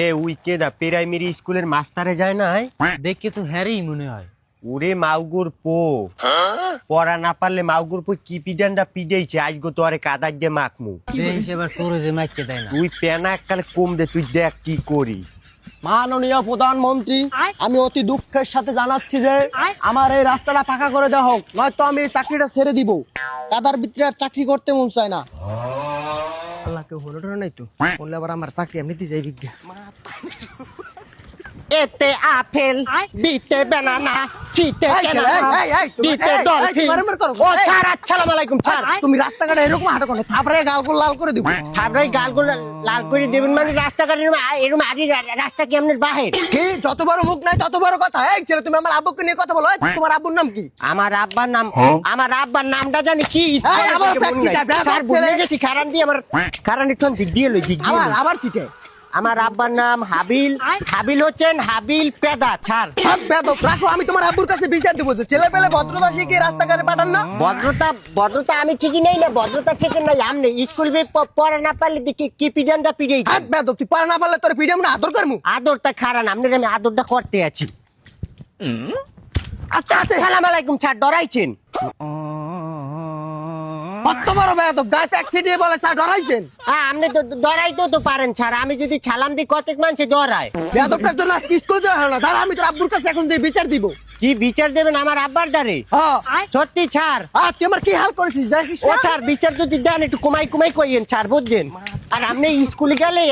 এ উইকেদা primary স্কুলের মাস্টারে যায় না? দেখে তো হ্যারেই মনে হয়। ওরে মাউগুর পো, পড়া না পারলে মাউগুর পো কি পিডানটা পিডেইছে আজগো তো আরে কাদার দিয়ে মাখমু। বেশ এবার তোরে যে মাইকে দেয় না। তুই পেনা এককালে কম দে, তুই দেখ কি করি। মাননীয় প্রধানমন্ত্রী, আমি অতি দুঃখের সাথে জানাচ্ছি যে আমার এই রাস্তাটা পাকা করে দেওয়া হোক, নয়তো আমি এই চাকরিটা ছেড়ে দিব। কাদার ভিতরে আর চাকরি করতে মন চায় না। আল্লাহকে হলো ডর নাই তো, বললে আবার আমার চাকরি এমনিতে যাই বিজ্ঞা। এতে আপেল, বিতে বানানা, চিতে ডিতে ডলফিন। ও স্যার, আসসালামু আলাইকুম স্যার। তুমি রাস্তাঘাটে এরকম হাঁটো কেন? থাপড়ায় গালগুলো লাল করে দিব। থাবরাই গালগুলো লাল করে দেবেন মানে রাস্তাঘাটে এরকম আদি রাস্তা কি আপনার বাহির? কি যত বড় মুখ নাই তত বড় কথা। এই ছেলে, তুমি আমার আব্বুকে নিয়ে কথা বলো। এই, তোমার আব্বুর নাম কি? আমার আব্বার নামটা জানি কি? এই, আমার প্র্যাকটিটা, স্যার ভুলে গেছি। কারণ একটু জিগ দিয়ে লই, জিগ দিয়ে লই। আবার চিটে। আমার আব্বার নাম হাবিল হচ্ছেন হাবিল পেদা ছাড়। বেদব রাখো, আমি তোমার আব্বুর কাছে বিচার দেবো যে ছেলে পেলে ভদ্রতা শিখিয়ে রাস্তাঘাটে পাঠান না। ভদ্রতা আমি ঠিকই নেই না, ভদ্রতা ঠিক নাই। আমনে স্কুল পড়া না পারলে কি পিডানটা পিড়েই বেদব, তুই পারা না পারলে তোর পিডিএম না আদর করমু। আদরটা খারান, আপনার আমি আদরটা করতে আছি। আস্তে আস্তে। সালাম আলাইকুম স্যার, ডরাইছেন? কত বড় বেদব, গায়ে ট্যাক্সি দিয়ে বলে স্যার ডরাইছেন। হ্যাঁ, আপনি তো ডরাইতেও তো পারেন স্যার। আমি যদি সালাম দিই কতক মানুষে ডরায়। বেদবটার জন্য আজকে স্কুল যাওয়া হলো না। দাঁড়া, আমি তোর আব্বুর কাছে এখন যে বিচার দিব। কি বিচার দেবেন আমার আব্বার ডারে? হ্যাঁ, সত্যি স্যার? তুই আমার কি হাল করেছিস দেখিস ও না? স্যার, বিচার যদি দেন একটু কমাই কইেন স্যার, বুঝছেন? আর আপনি স্কুলে গেলে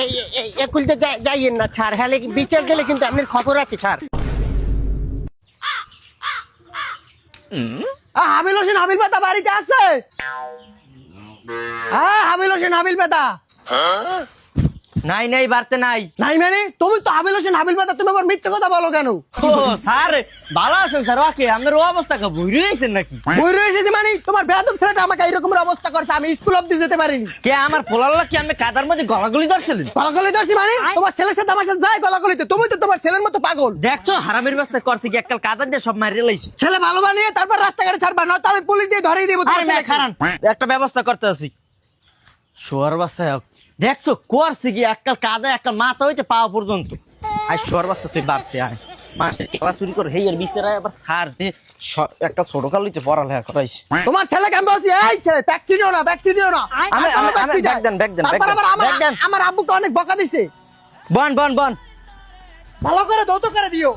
একুলতে যাইয়েন না স্যার, হলে বিচার দিলে কিন্তু আপনার খবর আছে স্যার। হাবিল হোসেন হাবিল পেদা বাড়িতে আছে? হ্যাঁ, হাবিল হোসেন হাবিল পেদা। নাই বাড়তে নাই। নাই মানে তুমি তো হাবিল হোসেন হাবিল পেদা, তুমি আবার মিথ্যে কথা বলো কেন? ও স্যার, ভালো আছেন স্যার? ওকে, আপনার ও অবস্থা কা বই রয়েছেন নাকি? বই রয়েছে মানে তোমার বেদব ছেলেটা আমাকে এইরকম অবস্থা করছে, আমি স্কুল অব্দি যেতে পারিনি। কে আমার পোলাল্লা কি আপনি কাদার মধ্যে গলাগলি ধরছিলেন? গলাগলি ধরছি মানে? তোমার ছেলের সাথে আমার সাথে যায় গলাগলিতে? তুমি তো তোমার ছেলের মতো পাগল। দেখছো হারামের ব্যবস্থা করছে কি এককাল কাদার দিয়ে সব মারিয়ে লাইছে। ছেলে ভালো বানিয়ে তারপর রাস্তাঘাটে ছাড়বা, নয়তো আমি পুলিশ দিয়ে ধরিয়ে দেবো। আরে না খারান, একটা ব্যবস্থা করতে আছি। শোয়ার বাচ্চা দেখছো করছে কি এককাল কাদা এককাল মাথা হইতে পাওয়া পর্যন্ত। আর শোয়ার বাচ্চা তুই বাড়তে আয় মাঠে চুরি করে হেই আর বিচারায় আবার সার যে একটা ছোট কাল হইতে পড়ালেখা করাইছে। তোমার ছেলেকে আমি বলছি, এই ছেলে ব্যাকসি দিও না, ব্যাকসি দিও না। আমার আব্বুকে অনেক বকা দিছে। বন ভালো করে ধৌত করে দিও।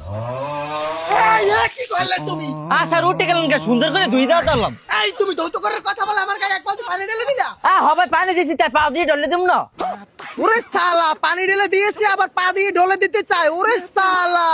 এই, কি করলে তুমি? আচ্ছা উঠে গেলেন কে? সুন্দর করে ধুই দাও তালাম। এই, তুমি ধৌত করার কথা বলে আমার গায়ে এক বালতি পানি ঢেলে দিলা। হবে পানি দিছি তাই পা দিয়ে ডলে দিম না। ওরে সালা, পানি ঢেলে দিয়েছি আবার পা দিয়ে ঢলে দিতে চাই। ওরে সালা।